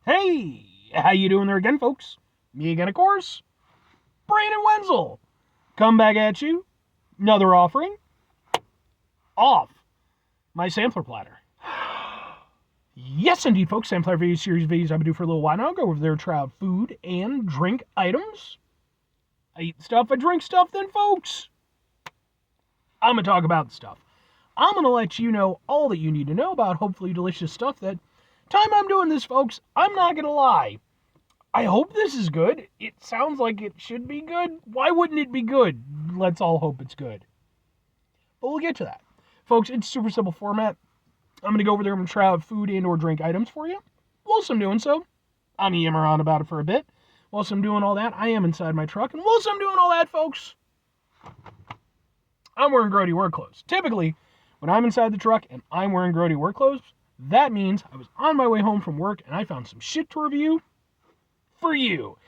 Hey, how you doing there again, folks? Me again, of course, Brandon Wenzel. Come back at you. Another offering off my sampler platter. Yes, indeed, folks. Sampler video series videos I've been doing for a little while now. Go over there, try out food and drink items. I eat stuff, I drink stuff, then, folks, I'm going to talk about the stuff. I'm going to let you know all that you need to know about hopefully delicious stuff that time I'm doing this, folks, I'm not going to lie. I hope this is good. It sounds like it should be good. Why wouldn't it be good? Let's all hope it's good. But we'll get to that. Folks, it's super simple format. I'm going to go over there and try out food and or drink items for you. Whilst I'm doing so, I'm yammer on about it for a bit. Whilst I'm doing all that, I am inside my truck. And whilst I'm doing all that, folks, I'm wearing grody work clothes. Typically, when I'm inside the truck and I'm wearing grody work clothes, that means I was on my way home from work and I found some shit to review for you.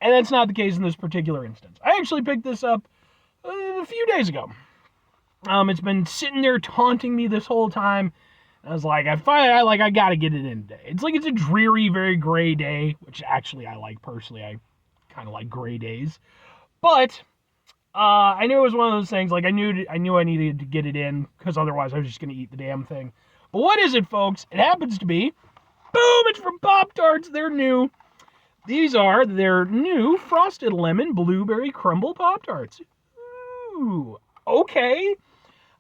And that's not the case in this particular instance. I actually picked this up a few days ago. It's been sitting there taunting me this whole time. I was like, I gotta get it in today. It's a dreary, very gray day, which actually I like personally. I kind of like gray days, but I knew it was one of those things. Like I knew I needed to get it in because otherwise I was just gonna eat the damn thing. But what is it, folks? It happens to be, boom! It's from Pop Tarts. They're new. These are their new Frosted Lemon Blueberry Crumble Pop Tarts. Ooh, okay.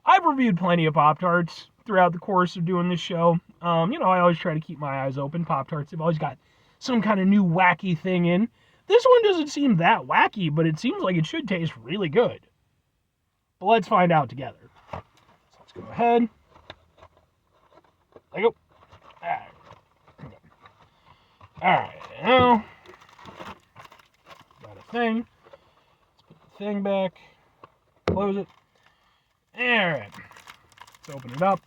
I've reviewed plenty of Pop Tarts throughout the course of doing this show. I always try to keep my eyes open. Pop Tarts have always got some kind of new wacky thing in. This one doesn't seem that wacky, but it seems like it should taste really good. But let's find out together. So let's go ahead. There you go. Alright, now got a thing. Let's put the thing back. Close it. Alright. Let's open it up.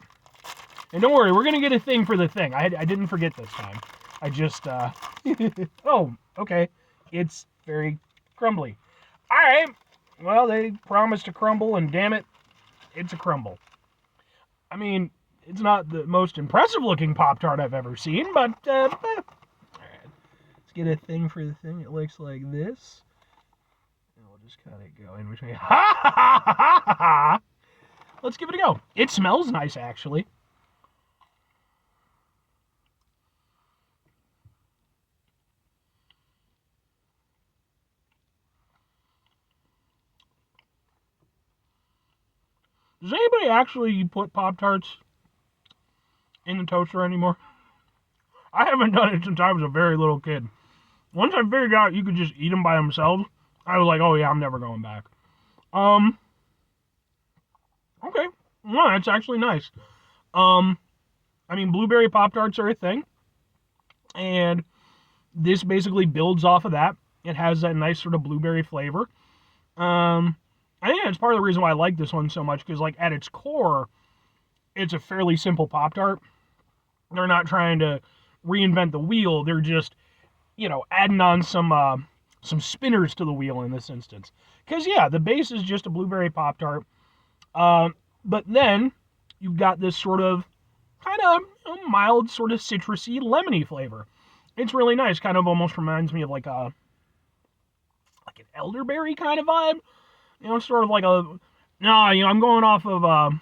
And don't worry, we're going to get a thing for the thing. I didn't forget this time. I just, oh, okay. It's very crumbly. Alright. Well, they promised to crumble, and damn it, it's a crumble. I mean, it's not the most impressive looking Pop-Tart I've ever seen, but, alright. Let's get a thing for the thing. It looks like this. And we'll just kind of go in between. Ha ha ha ha ha ha! Let's give it a go. It smells nice, actually. Does anybody actually put Pop-Tarts in the toaster anymore? I haven't done it since I was a very little kid. Once I figured out you could just eat them by themselves, I was like, oh yeah, I'm never going back. Okay. No, that's actually nice. Blueberry Pop-Tarts are a thing. And this basically builds off of that. It has that nice sort of blueberry flavor. I think that's part of the reason why I like this one so much, because, like, at its core, it's a fairly simple Pop-Tart. They're not trying to reinvent the wheel. They're just, adding on some spinners to the wheel in this instance. Because, yeah, the base is just a blueberry Pop-Tart. But then you've got this sort of kind of mild, sort of citrusy, lemony flavor. It's really nice. Kind of almost reminds me of like an elderberry kind of vibe. Sort of like I'm going off of,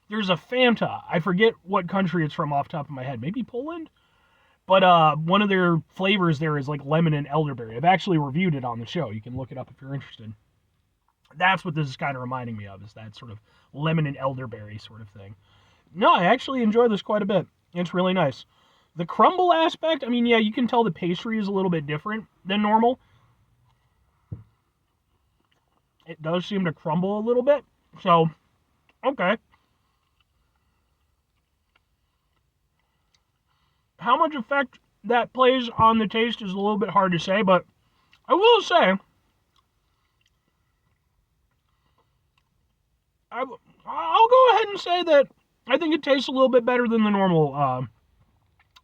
there's a Fanta. I forget what country it's from off the top of my head. Maybe Poland? But one of their flavors there is like lemon and elderberry. I've actually reviewed it on the show. You can look it up if you're interested. That's what this is kind of reminding me of, is that sort of lemon and elderberry sort of thing. No, I actually enjoy this quite a bit. It's really nice. The crumble aspect, yeah, you can tell the pastry is a little bit different than normal. It does seem to crumble a little bit. So, okay. How much effect that plays on the taste is a little bit hard to say, but I will say, I'll go ahead and say that I think it tastes a little bit better than the normal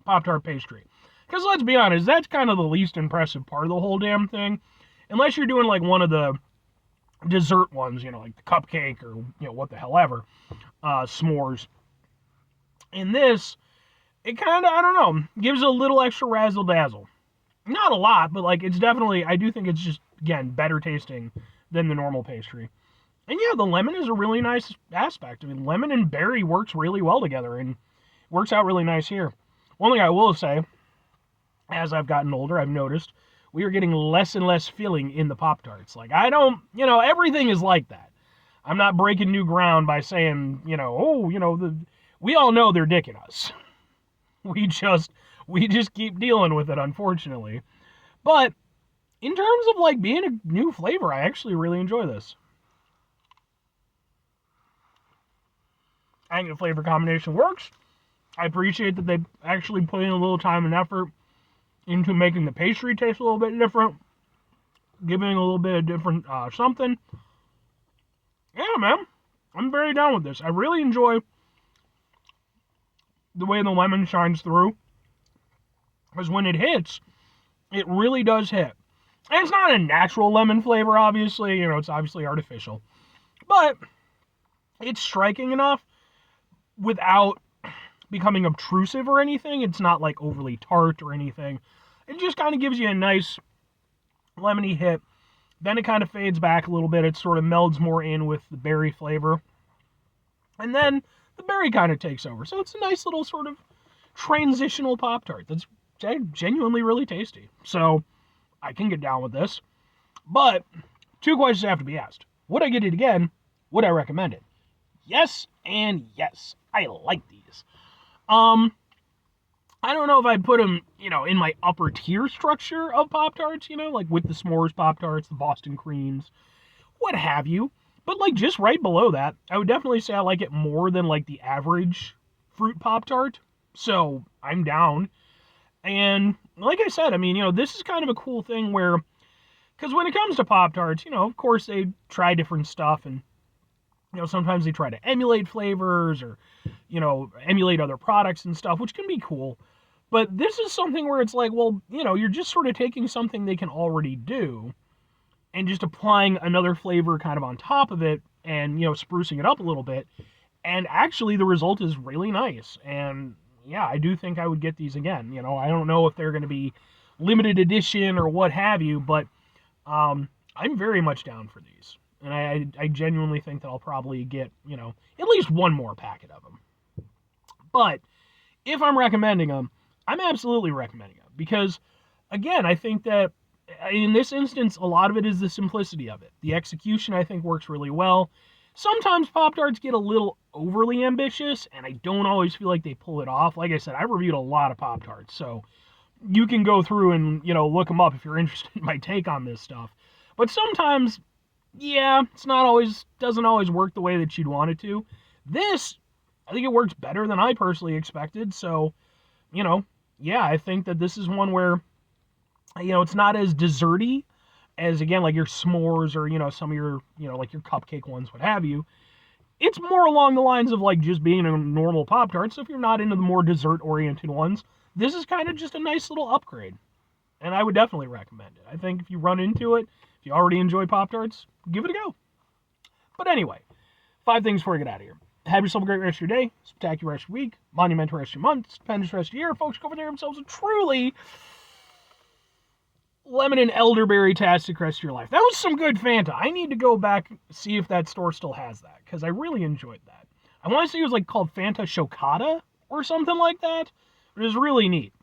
Pop-Tart pastry. Because let's be honest, that's kind of the least impressive part of the whole damn thing. Unless you're doing like one of the dessert ones, like the cupcake or, what the hell ever, s'mores. In this, it kind of, I don't know, gives it a little extra razzle dazzle. Not a lot, but like it's definitely, I do think it's just, again, better tasting than the normal pastry. And yeah, the lemon is a really nice aspect. I mean, lemon and berry works really well together and works out really nice here. One thing I will say, as I've gotten older, I've noticed we are getting less and less filling in the Pop Tarts. Like, I don't, everything is like that. I'm not breaking new ground by saying, we all know they're dicking us. We just keep dealing with it, unfortunately. But in terms of like being a new flavor, I actually really enjoy this. I think the flavor combination works. I appreciate that they actually put in a little time and effort into making the pastry taste a little bit different, giving it a little bit of different something. Yeah, man, I'm very down with this. I really enjoy the way the lemon shines through, because when it hits, it really does hit. And it's not a natural lemon flavor, obviously. It's obviously artificial. But it's striking enough without becoming obtrusive or anything. It's not like overly tart or anything. It just kind of gives you a nice lemony hit. Then it kind of fades back a little bit. It sort of melds more in with the berry flavor. And then the berry kind of takes over. So it's a nice little sort of transitional Pop-Tart that's genuinely really tasty. So I can get down with this. But 2 questions have to be asked. Would I get it again? Would I recommend it? Yes and yes. I like these. I don't know if I'd put them, in my upper tier structure of Pop-Tarts, like with the s'mores Pop-Tarts, the Boston creams, what have you. But like just right below that, I would definitely say I like it more than like the average fruit Pop-Tart. So I'm down. And like I said, I mean, this is kind of a cool thing where, because when it comes to Pop-Tarts, of course they try different stuff and, sometimes they try to emulate flavors or, emulate other products and stuff, which can be cool. But this is something where it's like, well, you're just sort of taking something they can already do and just applying another flavor kind of on top of it and, sprucing it up a little bit. And actually the result is really nice. And yeah, I do think I would get these again. I don't know if they're going to be limited edition or what have you, but I'm very much down for these. And I genuinely think that I'll probably get, at least one more packet of them. But if I'm recommending them, I'm absolutely recommending them. Because, again, I think that in this instance, a lot of it is the simplicity of it. The execution, I think, works really well. Sometimes Pop-Tarts get a little overly ambitious, and I don't always feel like they pull it off. Like I said, I've reviewed a lot of Pop-Tarts, so you can go through and, look them up if you're interested in my take on this stuff. But sometimes, yeah, doesn't always work the way that you'd want it to. This, I think it works better than I personally expected, so, yeah, I think that this is one where, it's not as desserty as, again, like your s'mores or, some of your, like your cupcake ones, what have you. It's more along the lines of, like, just being a normal Pop-Tart, so if you're not into the more dessert-oriented ones, this is kind of just a nice little upgrade. And I would definitely recommend it. I think if you run into it, if you already enjoy Pop-Tarts, give it a go. But anyway, 5 things before we get out of here. Have yourself a great rest of your day, spectacular rest of your week, monumental rest of your month, stupendous rest of your year. Folks, go over there themselves a truly lemon and elderberry-tastic rest of your life. That was some good Fanta. I need to go back see if that store still has that, because I really enjoyed that. I want to say it was like called Fanta Chocada or something like that. It was really neat.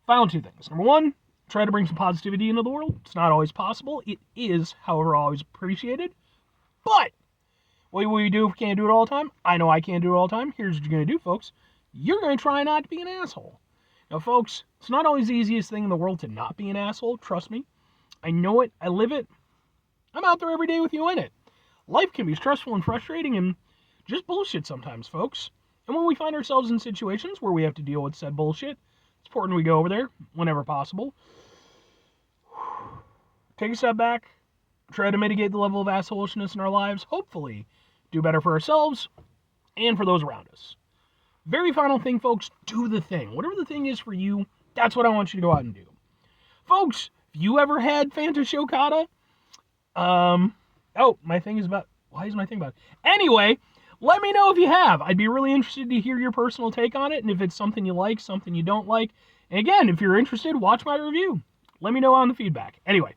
Final 2 things. Number 1, try to bring some positivity into the world. It's not always possible. It is, however, always appreciated. But what will you do if you can't do it all the time? I know I can't do it all the time. Here's what you're going to do, folks. You're going to try not to be an asshole. Now, folks, it's not always the easiest thing in the world to not be an asshole. Trust me. I know it. I live it. I'm out there every day with you in it. Life can be stressful and frustrating and just bullshit sometimes, folks. And when we find ourselves in situations where we have to deal with said bullshit, it's important we go over there whenever possible. Take a step back. Try to mitigate the level of assholishness in our lives. Hopefully, do better for ourselves and for those around us. Very final thing, folks, do the thing. Whatever the thing is for you, that's what I want you to go out and do. Folks, if you ever had Fanta Chocada, my thing is about, why is my thing about? Anyway, Let me know if you have. I'd be really interested to hear your personal take on it, and if it's something you like, something you don't like. And again, if you're interested, watch my review. Let me know on the feedback. Anyway,